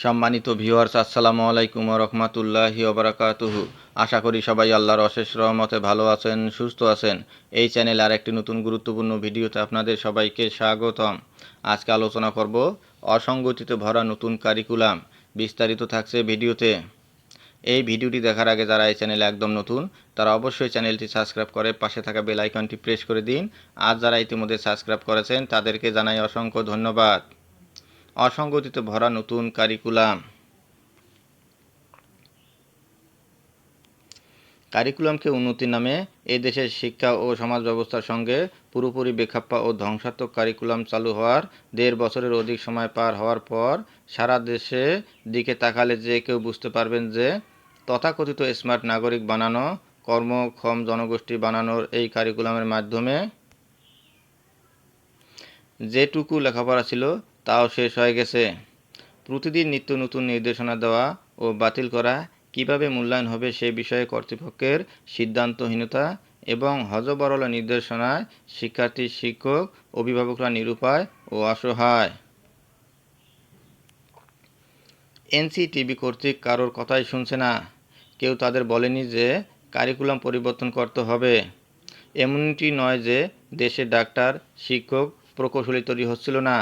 সম্মানিত ভিউয়ার্স, আসসালামু আলাইকুম ওয়া রাহমাতুল্লাহি ওয়া বারাকাতুহু। আশা করি সবাই আল্লাহর অশেষ রহমতে ভালো আছেন, সুস্থ আছেন। এই চ্যানেলে আরেকটি নতুন গুরুত্বপূর্ণ ভিডিওতে আপনাদের সবাইকে স্বাগতম। আজকে আলোচনা করব অসঙ্গতিতে ভরা নতুন কারিকুলাম। বিস্তারিত থাকছে ভিডিওতে। এই ভিডিওটি দেখার আগে যারা এই চ্যানেলে একদম নতুন তারা অবশ্যই চ্যানেলটি সাবস্ক্রাইব করে পাশে থাকা বেল আইকনটি প্রেস করে দিন। আর যারা ইতিমধ্যে সাবস্ক্রাইব করেছেন তাদেরকে জানাই অসংখ্য ধন্যবাদ। অসঙ্গতিতে ভরা নতুন কারিকুলাম। কারিকুলামকে উন্নতির নামে এ দেশের শিক্ষা ও সমাজ ব্যবস্থার সঙ্গে পুরোপুরি বেখাপ্পা ও ধ্বংসাত্মক কারিকুলাম চালু হওয়ার ১.৫ বছরের অধিক সময় পার হওয়ার পর সারা দেশে দিকে তাকালে যে কেউ বুঝতে পারবেন যে তথাকথিত স্মার্ট নাগরিক বানানো, কর্মক্ষম জনগোষ্ঠী বানানোর এই কারিকুলামের মাধ্যমে যেটুকু লেখাপড়া ছিল তাও শেষ হয়ে গেছে। প্রতিদিন নিত্য নতুন নির্দেশনা দেওয়া ও বাতিল করা, কিভাবে মূল্যায়ন হবে সে বিষয়ে কর্তৃপক্ষের সিদ্ধান্তহীনতা এবং হযবরল নির্দেশনায় শিক্ষার্থী, শিক্ষক, অভিভাবকরা নিরুপায় ও অসহায়। এনসিটিবি কর্তৃক কারোর কথাই শুনছে না। কেউ তাদের বলেনি যে কারিকুলাম পরিবর্তন করতে হবে। এমনটি নয় যে দেশে ডাক্তার, শিক্ষক, প্রকৌশলী তৈরি হচ্ছিল না।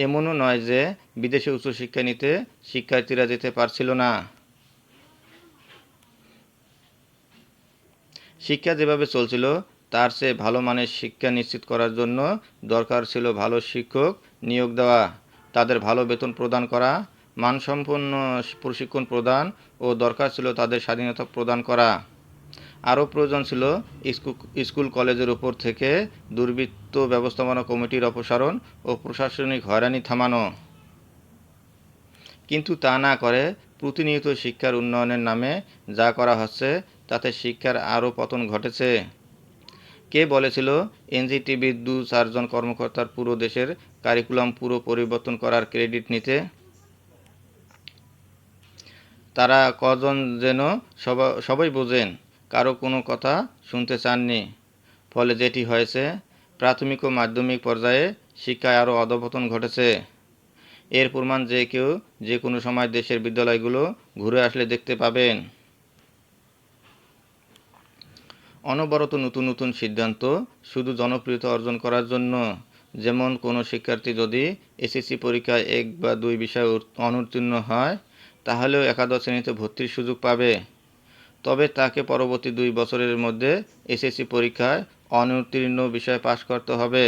এমনও নয় যে বিদেশে উচ্চশিক্ষা নিতে শিক্ষার্থীরা যেতে পারছিল না। শিক্ষা যেভাবে চলছিল তার চেয়ে ভালো মানের শিক্ষা নিশ্চিত করার জন্য দরকার ছিল ভালো শিক্ষক নিয়োগ দেওয়া, তাদের ভালো বেতন প্রদান করা, মানসম্পন্ন প্রশিক্ষণ প্রদান ও দরকার ছিল তাদের স্বাধীনতা প্রদান করা। আরও প্রয়োজন ছিল স্কুল কলেজের উপর থেকে দুর্বৃত্ত ব্যবস্থাপনা কমিটির অপসারণ ও প্রশাসনিক হয়রানি থামানো। কিন্তু তা না করে প্রতিনিয়ত শিক্ষার উন্নয়নের নামে যা করা হচ্ছে তাতে শিক্ষার আরও পতন ঘটেছে। কে বলেছিল এনজিটিভির ২-৪ জন কর্মকর্তার পুরো দেশের কারিকুলাম পুরো পরিবর্তন করার ক্রেডিট নিতে? তারা কজন যেন সবাই বোঝেন, কারো কোনো কথা শুনতে চাননি। ফলে যেটি হয়েছে, প্রাথমিক ও মাধ্যমিক পর্যায়ে শিক্ষায় আরও অধঃপতন ঘটেছে। এর প্রমাণ যে কেউ যে কোনো সময় দেশের বিদ্যালয়গুলো ঘুরে আসলে দেখতে পাবেন। অনবরত নতুন নতুন সিদ্ধান্ত শুধু জনপ্রিয়তা অর্জন করার জন্য। যেমন কোনো শিক্ষার্থী যদি এসএসসি পরীক্ষায় ১ বা ২ বিষয়ে অনুত্তীর্ণ হয় তাহলেও একাদশ শ্রেণীতে ভর্তির সুযোগ পাবে। তবে তাকে পরবর্তী ২ বছরের মধ্যে এসএসসি পরীক্ষায় অনুত্তীর্ণ বিষয়ে পাশ করতে হবে।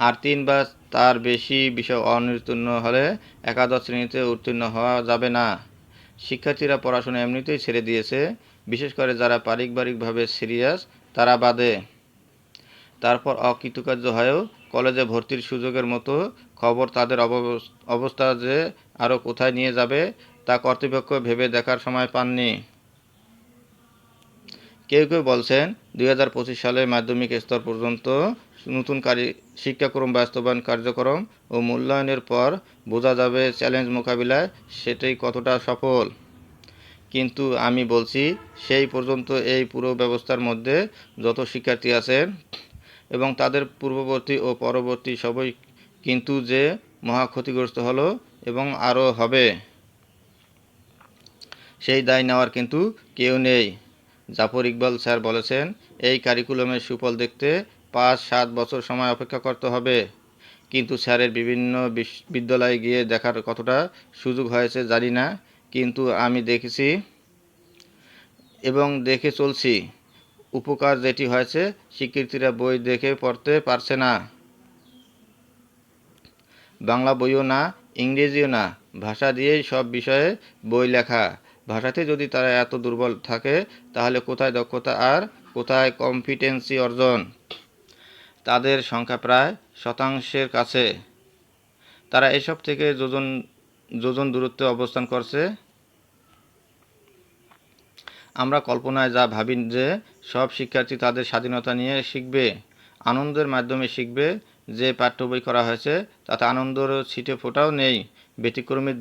আর ৩ বা তার বেশি বিষয় অনুত্তীর্ণ হলে একাদশ শ্রেণীতে উত্তীর্ণ হওয়া যাবে না। শিক্ষার্থীরা পড়াশোনা এমনিতেই ছেড়ে দিয়েছে, বিশেষ করে যারা পারিবারিকভাবে সিরিয়াস তারা বাদে। তারপর অকৃতকার্য হয়েও কলেজে ভর্তির সুযোগের মতো খবর তাদের অবস্থা যে আরও কোথায় নিয়ে যাবে তা কর্তৃপক্ষ ভেবে দেখার সময় পাননি। কেউ কেউ বলছেন ২০২৫ সালের মাধ্যমিক স্তর পর্যন্ত নতুন শিক্ষাক্রম বাস্তবায়ন কার্যক্রম ও মূল্যায়নের পর বোঝা যাবে চ্যালেঞ্জ মোকাবিলায় সেটাই কতটা সফল। কিন্তু আমি বলছি, সেই পর্যন্ত এই পুরো ব্যবস্থার মধ্যে যত শিক্ষার্থী আছেন এবং তাদের পূর্ববর্তী ও পরবর্তী সবাই কিন্তু যে মহা ক্ষতিগ্রস্ত হলো এবং আরও হবে, সেই দায় নেওয়ার কিন্তু কেউ নেই। জাফর ইকবাল স্যার বলেছেন, এই কারিকুলামের সুফল দেখতে ৫-৭ বছর সময় অপেক্ষা করতে হবে। কিন্তু স্যারের বিভিন্ন বিদ্যালয়ে গিয়ে দেখার কতটা সুযোগ হয়েছে জানি না, কিন্তু আমি দেখেছি এবং দেখে চলছি। উপকার যেটি হয়েছে, শিক্ষার্থীরা বই দেখে পড়তে পারছে না। বাংলা বইও না, ইংরেজিও না, ভাষা দিয়েই সব বিষয়ে বই লেখা। ভাষাতে যদি তারা এত দুর্বল থাকে তাহলে কোথায় দক্ষতা আর কোথায় কম্পিটেন্সি অর্জন? তাদের সংখ্যা প্রায় শতাংশের কাছে। তারা এসব থেকে যোজন যোজন দূরত্বে অবস্থান করছে। আমরা কল্পনায় যা ভাবি যে সব শিক্ষার্থী তাদের স্বাধীনতা নিয়ে শিখবে, আনন্দের মাধ্যমে শিখবে। যে পাঠ্য বই করা হয়েছে তাতে আনন্দের ছিটে ফোঁটাও নেই, ব্যতিক্রমী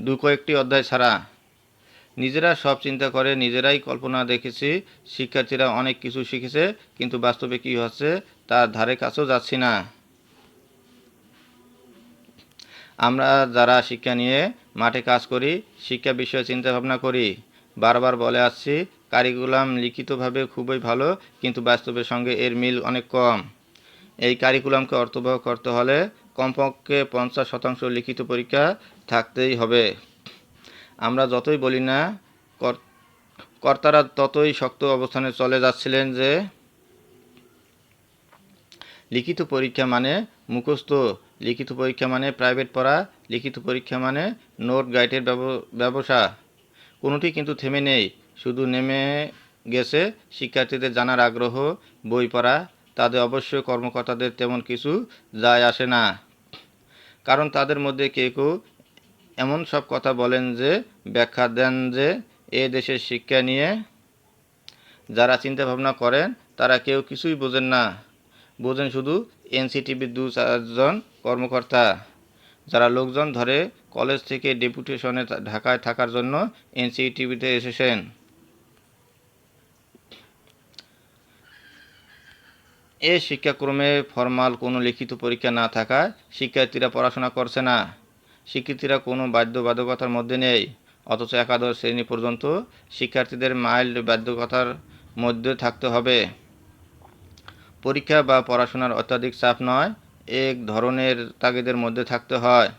দু কয়েকটি অধ্যায় ছাড়া। নিজেরা সব চিন্তা করে নিজেরাই কল্পনা দেখেছি শিক্ষার্থীরা অনেক কিছু শিখেছে, কিন্তু বাস্তবে কী হচ্ছে তার ধারে কাছেও যাচ্ছি না। আমরা যারা শিক্ষা নিয়ে মাঠে কাজ করি, শিক্ষা বিষয়ে চিন্তাভাবনা করি, বারবার বলে আসছি কারিকুলাম লিখিতভাবে খুবই ভালো, কিন্তু বাস্তবের সঙ্গে এর মিল অনেক কম। এই কারিকুলামকে অর্থবহ করতে হলে কমপক্ষে 50% লিখিত পরীক্ষা থাকতেই হবে। আমরা যতই বলি না, কর্তারা ততই শক্ত অবস্থানে চলে যাচ্ছিলেন যে লিখিত পরীক্ষা মানে মুখস্থ, লিখিত পরীক্ষা মানে প্রাইভেট পড়া, লিখিত পরীক্ষা মানে নোট গাইডের ব্যবসা। কোনোটি কিন্তু থেমে নেই, শুধু নেমে গেছে শিক্ষার্থীদের জানার আগ্রহ, বই পড়া। তাদের অবশ্যই কর্মকর্তাদের তেমন কিছু যায় আসে না, কারণ তাদের মধ্যে কেউ কেউ এমন সব কথা বলেন যে ব্যাখ্যা দেন যে এ দেশের শিক্ষা নিয়ে যারা চিন্তাভাবনা করেন তারা কেউ কিছুই বোঝেন না, বোঝেন শুধু এনসিটিভির 2-4 জন কর্মকর্তা, যারা লোকজন ধরে কলেজ থেকে ডেপুটেশনে ঢাকায় থাকার জন্য এনসিটিভিতে এসেছেন। এ শিক্ষাক্রমে ফরমাল কোনো লিখিত পরীক্ষা না থাকায় শিক্ষার্থীরা পড়াশোনা করছে না, শিক্ষার্থীরা কোনো বাধ্যবাধকতার মধ্যে নেই, অথচ একাদশ শ্রেণী পর্যন্ত শিক্ষার্থীদের মাইল্ড বাধ্যকতার মধ্যে থাকতে হবে। পরীক্ষা বা পড়াশোনার অত্যাধিক চাপ নয়, এক ধরনের তাগিদের মধ্যে থাকতে হয়।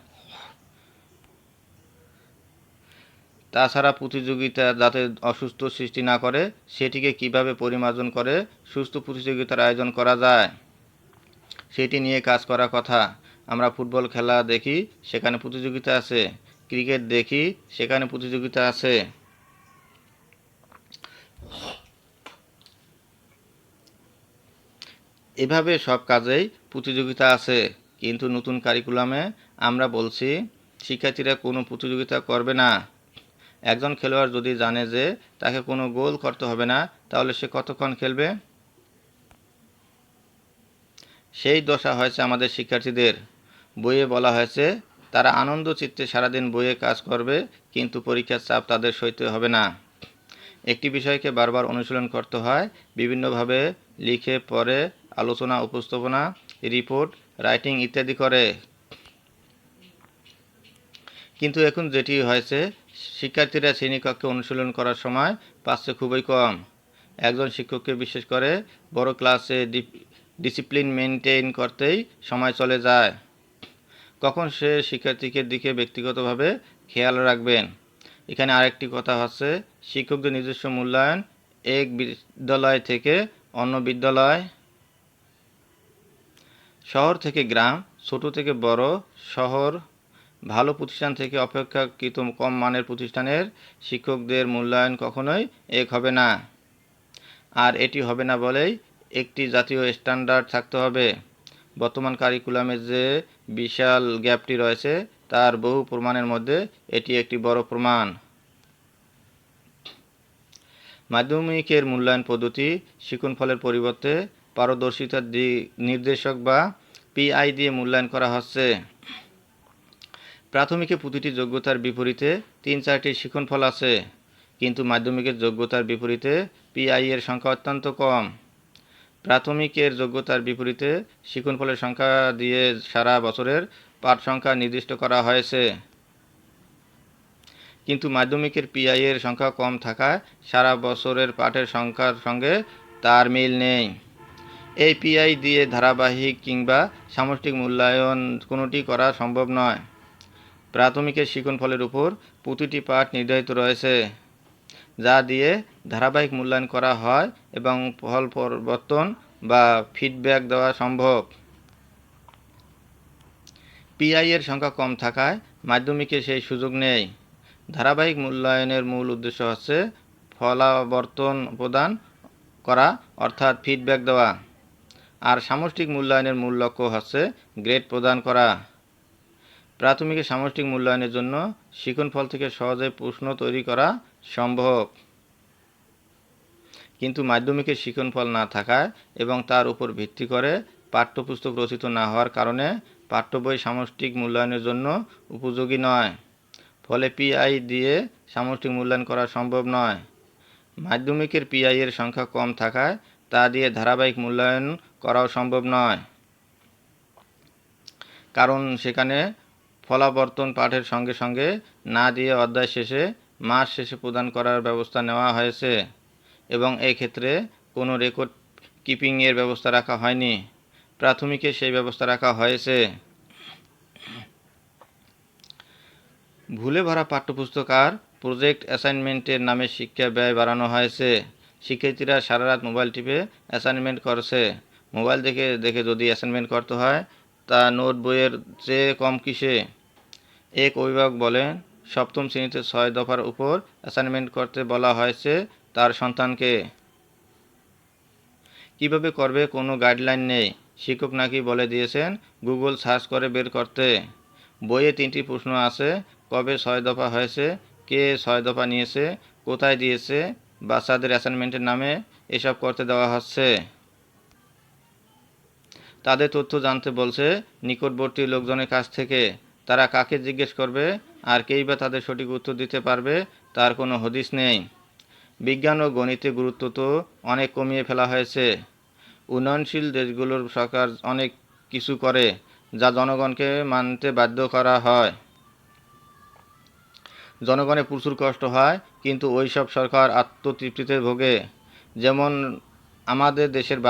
তাছাড়া প্রতিযোগিতা যাতে অসুস্থ সৃষ্টি না করে, সেটিকে কিভাবে পরিমার্জন করে সুস্থ প্রতিযোগিতার আয়োজন করা যায়, সেটি নিয়ে কাজ করার কথা। আমরা ফুটবল খেলা দেখি, সেখানে প্রতিযোগিতা আছে, ক্রিকেট দেখি, সেখানে প্রতিযোগিতা আছে। এভাবে সব কাজেই প্রতিযোগিতা আছে, কিন্তু নতুন কারিকুলামে আমরা বলছি শিক্ষার্থীরা কোনো প্রতিযোগিতা করবে না। একজন খেলোয়াড় যদি জানে যে তাকে কোনো গোল করতে হবে না, তাহলে সে কতক্ষণ খেলবে? সেই দশা হয়েছে আমাদের শিক্ষার্থীদের। বইয়ে বলা হয়েছে তারা আনন্দ চিত্তে সারাদিন বইয়ে কাজ করবে, কিন্তু পরীক্ষার চাপ তাদের সইতে হবে না। একটি বিষয়কে বারবার অনুশীলন করতে হয়, বিভিন্নভাবে লিখে পড়ে, আলোচনা, উপস্থাপনা, রিপোর্ট রাইটিং ইত্যাদি করে। কিন্তু এখন যেটি হয়েছে, শিক্ষার্থীরা শ্রেণীকক্ষে অনুশীলন করার সময় পাচ্ছে খুবই কম। একজন শিক্ষককে বিশেষ করে বড় ক্লাসে ডিসিপ্লিন মেনটেন করতেই সময় চলে যায়। কখন সে শিক্ষার্থীকে দিকে ব্যক্তিগতভাবে খেয়াল রাখবেন? এখানে আরেকটি কথা হচ্ছে শিক্ষকদের নিজস্ব মূল্যায়ন, এক বিদ্যালয় থেকে অন্য বিদ্যালয়, শহর থেকে গ্রাম, ছোট থেকে বড় শহর, ভালো প্রতিষ্ঠান থেকে অপেক্ষাকৃত কম মানের প্রতিষ্ঠানের শিক্ষকদের মূল্যায়ন কখনোই এক হবে না। আর এটি হবে না বলেই একটি জাতীয় স্ট্যান্ডার্ড থাকতে হবে। বর্তমান কারিকুলামে যে বিশাল গ্যাপটি রয়েছে তার বহু প্রমাণের মধ্যে এটি একটি বড় প্রমাণ। মাধ্যমিকের মূল্যায়ন পদ্ধতি শিক্ষণফলের পরিবর্তে পারদর্শিতার নির্দেশক বা পিআই দিয়ে মূল্যায়ন করা হচ্ছে। প্রাথমিকে প্রতিটি যোগ্যতার বিপরীতে 3-4টি শিক্ষণফল আছে, কিন্তু মাধ্যমিকের যোগ্যতার বিপরীতে পিআই এর সংখ্যা অত্যন্ত কম। প্রাথমিকের যোগ্যতার বিপরীতে শিক্ষণফলের সংখ্যা দিয়ে সারা বছরের পাঠ সংখ্যা নির্দিষ্ট করা হয়েছে, কিন্তু মাধ্যমিকের পিআই এর সংখ্যা কম থাকায় সারা বছরের পাঠের সংখ্যার সঙ্গে তার মিল নেই। এই পিআই দিয়ে ধারাবাহিক কিংবা সামষ্টিক মূল্যায়ন কোনোটি করা সম্ভব নয়। প্রাথমিকের শিক্ষণফলের উপর প্রতিটি পাঠ নির্ধারিত রয়েছে, যা দিয়ে ধারাবাহিক মূল্যায়ন করা হয় এবং ফল পরিবর্তন বা ফিডব্যাক দেওয়া সম্ভব। পিআই এর সংখ্যা কম থাকায় মাধ্যমিকে সেই সুযোগ নেই। ধারাবাহিক মূল্যায়নের মূল উদ্দেশ্য হচ্ছে ফলাবর্তন প্রদান করা, অর্থাৎ ফিডব্যাক দেওয়া, আর সামষ্টিক মূল্যায়নের মূল লক্ষ্য হচ্ছে গ্রেড প্রদান করা। প্রাথমিকের সামষ্টিক মূল্যায়নের জন্য শিক্ষণফল থেকে সহজে প্রশ্ন তৈরি করা সম্ভব, কিন্তু মাধ্যমিকের শিক্ষণফল না থাকায় এবং তার উপর ভিত্তি করে পাঠ্যপুস্তক রচিত না হওয়ার কারণে পাঠ্য বই সামষ্টিক মূল্যায়নের জন্য উপযোগী নয়। ফলে পিআই দিয়ে সামষ্টিক মূল্যায়ন করা সম্ভব নয়। মাধ্যমিকের পিআই এর সংখ্যা কম থাকায় তা দিয়ে ধারাবাহিক মূল্যায়ন করাও সম্ভব নয়, কারণ সেখানে ফলাবর্তন পাঠের সঙ্গে সঙ্গে না দিয়ে অধ্যায় শেষে মাস শেষে প্রদান করার ব্যবস্থা নেওয়া হয়েছে এবং এই ক্ষেত্রে কোনো রেকর্ড কিপিংয়ের ব্যবস্থা রাখা হয়নি। প্রাথমিকে সেই ব্যবস্থা রাখা হয়েছে। ভুলে ভরা পাঠ্যপুস্তক আর প্রজেক্ট অ্যাসাইনমেন্টের নামে শিক্ষা ব্যয় বাড়ানো হয়েছে। শিক্ষার্থীরা সারা রাত মোবাইল টিপে অ্যাসাইনমেন্ট করছে। মোবাইল দেখে দেখে যদি অ্যাসাইনমেন্ট করতে হয় তা নোট বইয়ের চেয়ে কম কিসে? এক অভিভাবক বলেন, সপ্তম শ্রেণীতে 6 দফার উপর অ্যাসাইনমেন্ট করতে বলা হয়েছে তার সন্তানকে। কিভাবে করবে কোনো গাইডলাইন নেই। শিক্ষক নাকি বলে দিয়েছেন গুগল সার্চ করে বের করতে। বইয়ে 3টি প্রশ্ন আছে, কবে 6 দফা হয়েছে, কে 6 দফা নিয়েছে, কোথায় দিয়েছে, বাচ্চাদের অ্যাসাইনমেন্টের নামে এসব করতে দেওয়া হচ্ছে। তাদের তথ্য জানতে বলছে নিকটবর্তী লোকজনের কাছ থেকে। তারা কাকে জিজ্ঞেস করবে আর কেই বা তাদের সঠিক উত্তর দিতে পারবে তার কোনো হদিস নেই। বিজ্ঞান ও গণিতের গুরুত্ব তো অনেক কমিয়ে ফেলা হয়েছে। উন্নয়নশীল দেশগুলোর সরকার অনেক কিছু করে যা জনগণকে মানতে বাধ্য করা হয়। জনগণের প্রচুর কষ্ট হয়, কিন্তু ওই সব সরকার আত্মতৃপ্তিতে ভোগে। যেমন আমাদের দেশের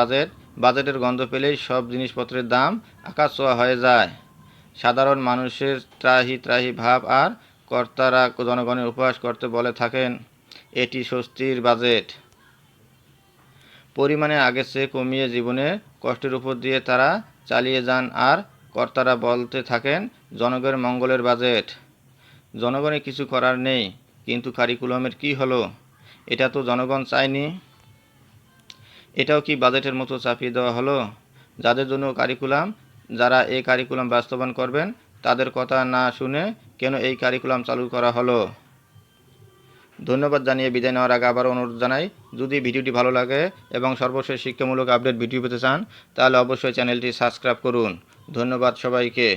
বাজেটের গন্ধ পেলেই সব জিনিসপত্রের দাম আকাশ ছোঁয়া হয়ে যায়। সাধারণ মানুষের ত্রাহি ত্রাহি ভাব আর কর্তারা জনগণের উপহাস করতে বলে থাকেন এটি স্বস্তির বাজেট। পরিমাণে আগের চেয়ে কমিয়ে জীবনের কষ্টের উপর দিয়ে তারা চালিয়ে যান আর কর্তারা বলতে থাকেন জনগণের মঙ্গলের বাজেট। জনগণের কিছু করার নেই, কিন্তু কারিকুলামের কি হলো? এটা তো জনগণ চায়নি। এটাও কি বাজেটের মতো চাপিয়ে দেওয়া হলো? যাদের জন্য কারিকুলাম, যারা এই কারিকুলাম বাস্তবায়ন করবেন তাদের কথা না শুনে কেন এই কারিকুলাম চালু করা হলো? ধন্যবাদ জানিয়ে বিদায় নেওয়ার আগে আবারও অনুরোধ জানাই, যদি ভিডিওটি ভালো লাগে এবং সর্বশেষ শিক্ষামূলক আপডেট ভিডিও পেতে চান তাহলে অবশ্যই চ্যানেলটি সাবস্ক্রাইব করুন। ধন্যবাদ সবাইকে।